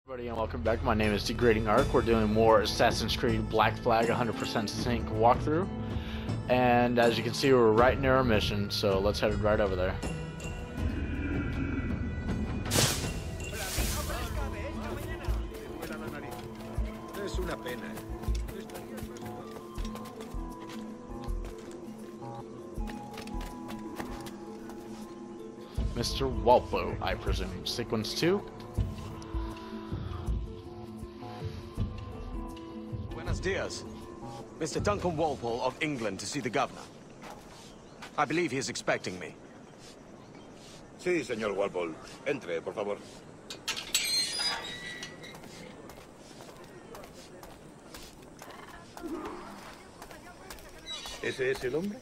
Everybody and welcome back. My name is Degrading Arc. We're doing more Assassin's Creed Black Flag 100% sync walkthrough. And as you can see, we're right near our mission, so let's head right over there. Mr. Walpoe, I presume. Sequence 2. Buenos dias. Mr. Duncan Walpoe of England to see the governor. I believe he is expecting me. Sí, señor Walpoe. Entre, por favor. ¿Ese es el hombre?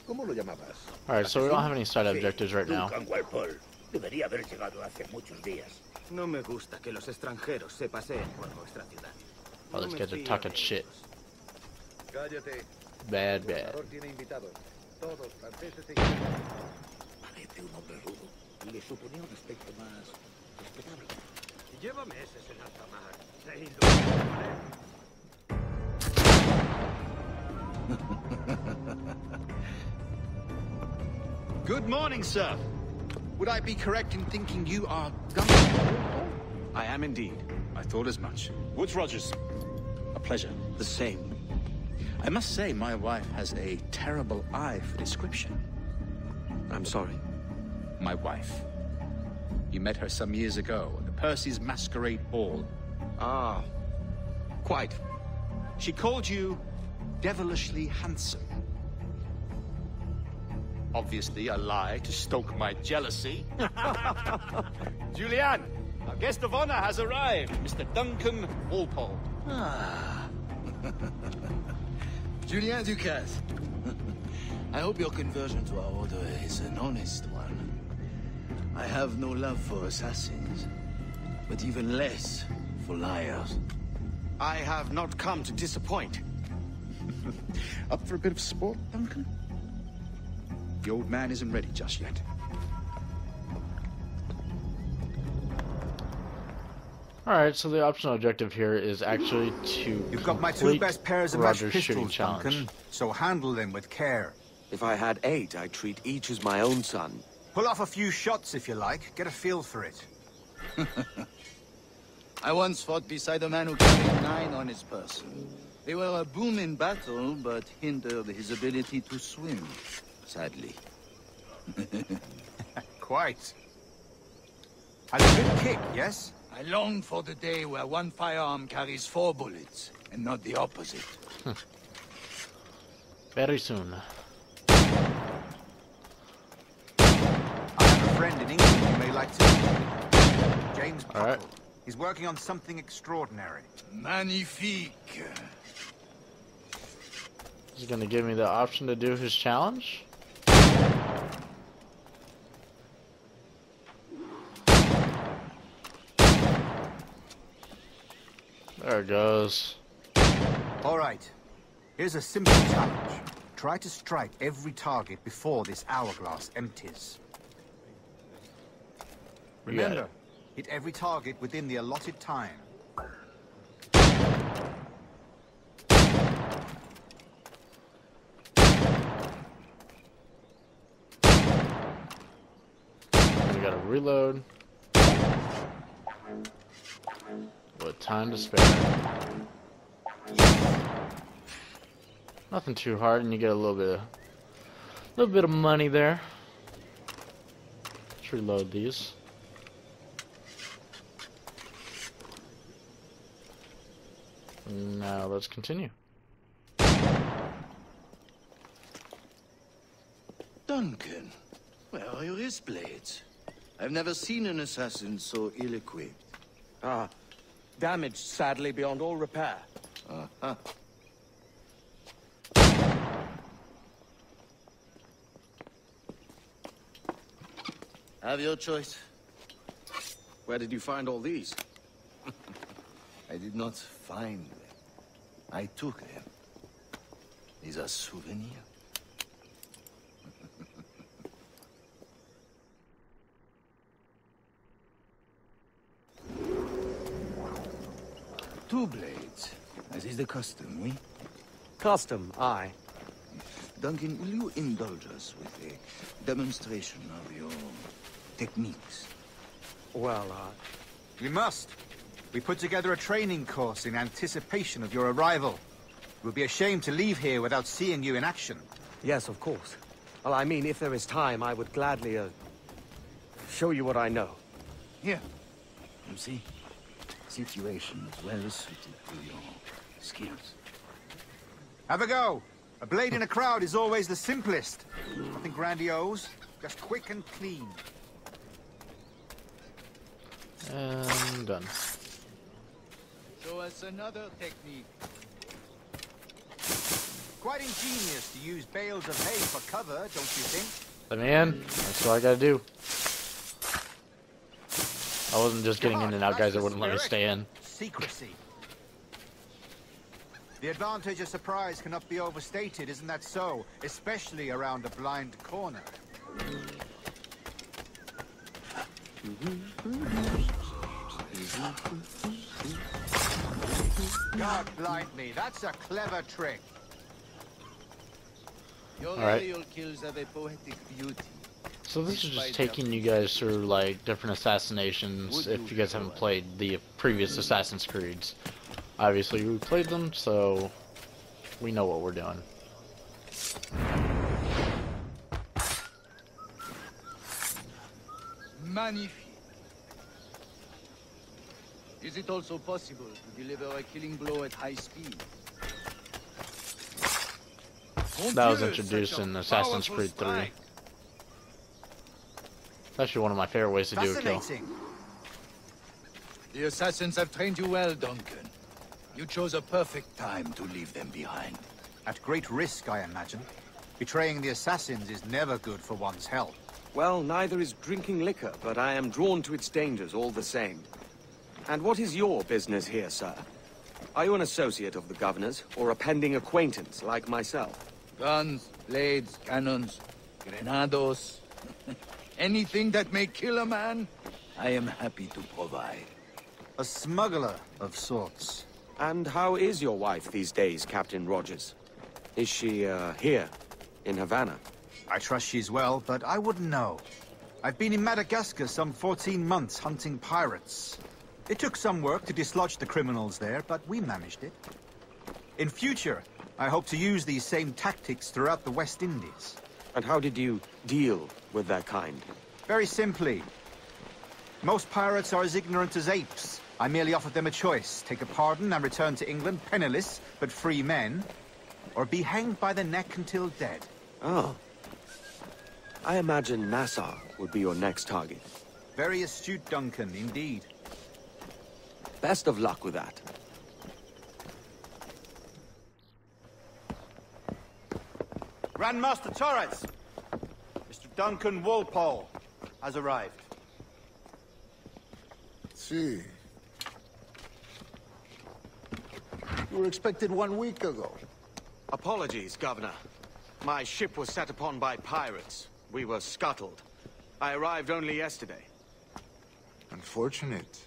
¿Cómo lo llamabas? Alright, so we don't have any side objectives right now. Duncan Walpoe. Debería haber llegado hace muchos días. No me gusta que los extranjeros se paseen por nuestra ciudad. Oh, these guys are talking shit. Cállate. Bad, bad. Tiene invitados. Todos franceses e ingleses. Parece un hombre rudo. Le suponía un aspecto más respetable. Lleva meses en alta mar. Se ilumina. Good morning, sir. Would I be correct in thinking you are Governor? I am indeed. I thought as much. Woods Rogers. A pleasure. The same. I must say, my wife has a terrible eye for description. I'm sorry. My wife. You met her some years ago at the Percy's Masquerade Ball. Ah, quite. She called you devilishly handsome. Obviously a lie to stoke my jealousy. Julianne, our guest of honor has arrived, Mr. Duncan Walpoe. Ah. Julien Ducasse. I hope your conversion to our order is an honest one. I have no love for assassins, but even less for liars. I have not come to disappoint. Up for a bit of sport, Duncan? The old man isn't ready just yet. Alright, so the optional objective here is actually to You've got my two complete best pairs of matched Roger's shooting pistols, challenge. Duncan, so handle them with care. If I had 8, I'd treat each as my own son. Pull off a few shots if you like, get a feel for it. I once fought beside a man who carried 9 on his person. They were a boom in battle, but hindered his ability to swim, sadly. Quite. A good kick, yes? I long for the day where one firearm carries 4 bullets, and not the opposite. Very soon. I have a friend in England you may like to meet. James Buckle. Alright. He's working on something extraordinary. Magnifique. He's gonna give me the option to do his challenge? There it goes. All right. Here's a simple challenge. Try to strike every target before this hourglass empties. You got Remember, hit every target within the allotted time. We gotta reload. With time to spare. Nothing too hard, and you get a little bit of money there. Let's reload these. Now let's continue. Duncan, where are your wrist blades? I've never seen an assassin so ill-equipped. Ah, damaged sadly beyond all repair. Uh-huh. Have your choice. Where did you find all these? I did not find them. I took them. These are souvenirs. 2 blades, as is the custom, we? Custom, aye. Duncan, will you indulge us with a demonstration of your techniques? Well, We must. We put together a training course in anticipation of your arrival. It would be a shame to leave here without seeing you in action. yes, of course. Well, I mean, if there is time, I would gladly, show you what I know. Here. You see? Situation is well suited to your skills. Have a go. A blade in a crowd is always the simplest. Nothing grandiose, just quick and clean. And done. Show us another technique. Quite ingenious to use bales of hay for cover, don't you think? Let me in. That's what I gotta do. I wasn't just getting in and out, guys. That wouldn't let me stay in. Secrecy. The advantage of surprise cannot be overstated, isn't that so? Especially around a blind corner. God blind me, that's a clever trick. Your Alright. aerial kills have a poetic beauty. So this is just taking you guys through like different assassinations if you guys haven't played the previous Assassin's Creeds. Obviously we played them, so we know what we're doing. Magnifique. Is it also possible to deliver a killing blow at high speed? That was introduced in Assassin's Creed 3. It's actually one of my favorite ways to do a kill. Fascinating. The assassins have trained you well, Duncan. You chose a perfect time to leave them behind. At great risk, I imagine. Betraying the assassins is never good for one's health. Well, neither is drinking liquor, but I am drawn to its dangers all the same. And what is your business here, sir? Are you an associate of the governor's, or a pending acquaintance like myself? Guns, blades, cannons, grenados. Anything that may kill a man, I am happy to provide. A smuggler of sorts. And how is your wife these days, Captain Rogers? Is she, here, in Havana? I trust she's well, but I wouldn't know. I've been in Madagascar some 14 months hunting pirates. It took some work to dislodge the criminals there, but we managed it. In future, I hope to use these same tactics throughout the West Indies. And how did you deal with that kind? Very simply. Most pirates are as ignorant as apes. I merely offered them a choice. Take a pardon and return to England penniless, but free men. Or be hanged by the neck until dead. Oh. I imagine Nassau would be your next target. Very astute, Duncan, indeed. Best of luck with that. Grandmaster Torres! Mr. Duncan Walpoe has arrived. See. You were expected 1 week ago. Apologies, Governor. My ship was set upon by pirates. We were scuttled. I arrived only yesterday. Unfortunate.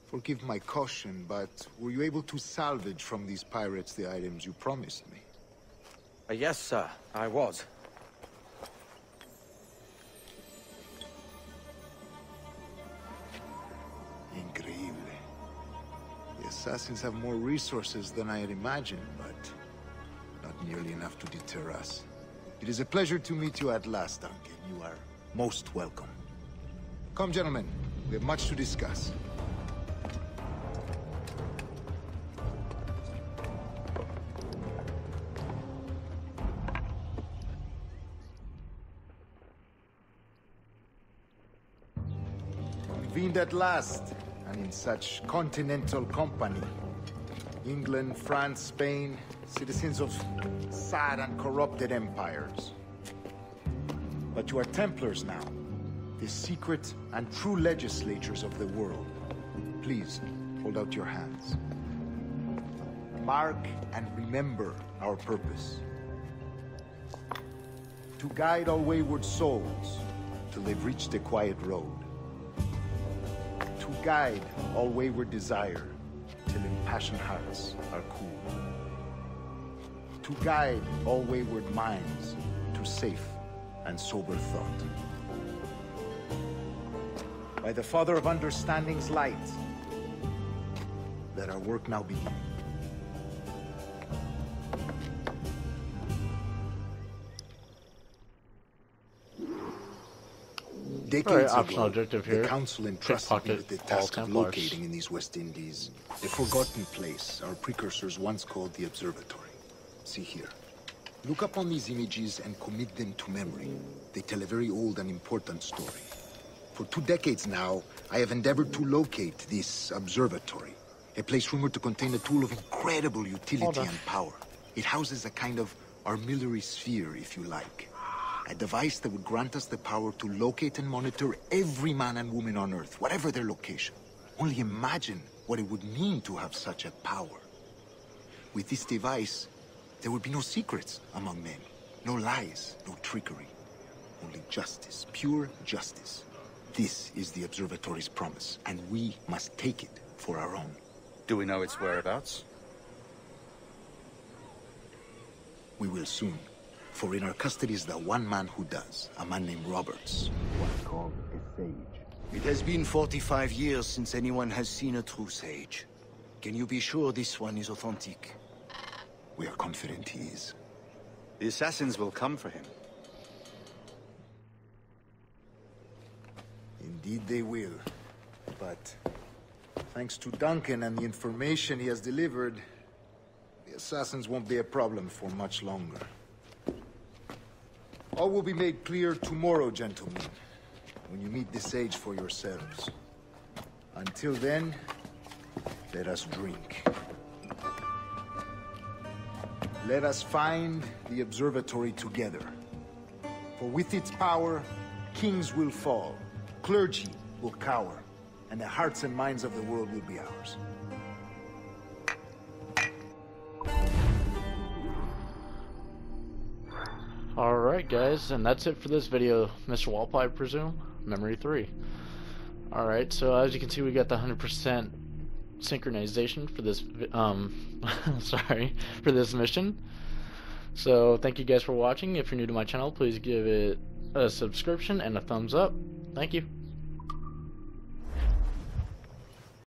Forgive my caution, but were you able to salvage from these pirates the items you promised me? Yes, sir. I was. Increíble. The assassins have more resources than I had imagined, but not nearly enough to deter us. It is a pleasure to meet you at last, Duncan. You are most welcome. Come, gentlemen. We have much to discuss. Convened at last, and in such continental company. England, France, Spain, citizens of sad and corrupted empires. But you are Templars now, the secret and true legislators of the world. Please, hold out your hands. Mark and remember our purpose. To guide all wayward souls till they've reached the quiet road. To guide all wayward desire till passion hearts are cool. To guide all wayward minds to safe and sober thought. By the Father of Understanding's light, let our work now begin. Decades optional ago, objective here. the Council entrusted me with the task of Templars. locating in these West Indies a forgotten place our precursors once called the Observatory. See here. Look upon these images and commit them to memory. They tell a very old and important story. For 2 decades now, I have endeavored to locate this observatory, a place rumored to contain a tool of incredible utility and power. It houses a kind of armillary sphere, if you like. A device that would grant us the power to locate and monitor every man and woman on Earth, whatever their location. Only imagine what it would mean to have such a power. With this device, there would be no secrets among men, no lies, no trickery. Only justice, pure justice. This is the Observatory's promise, and we must take it for our own. Do we know its whereabouts? We will soon. For in our custody is the one man who does, a man named Roberts, one called a sage. It has been 45 years since anyone has seen a true sage. Can you be sure this one is authentic? We are confident he is. The assassins will come for him. Indeed they will. But thanks to Duncan and the information he has delivered, the assassins won't be a problem for much longer. All will be made clear tomorrow, gentlemen, when you meet the sage for yourselves. Until then, let us drink. Let us find the observatory together. For with its power, kings will fall, clergy will cower, and the hearts and minds of the world will be ours. Alright guys, and that's it for this video, Mr. Walpoe, I presume? Memory 3. Alright, so as you can see we got the 100% synchronization for this, sorry, for this mission. So thank you guys for watching. If you're new to my channel, please give it a subscription and a thumbs up. Thank you.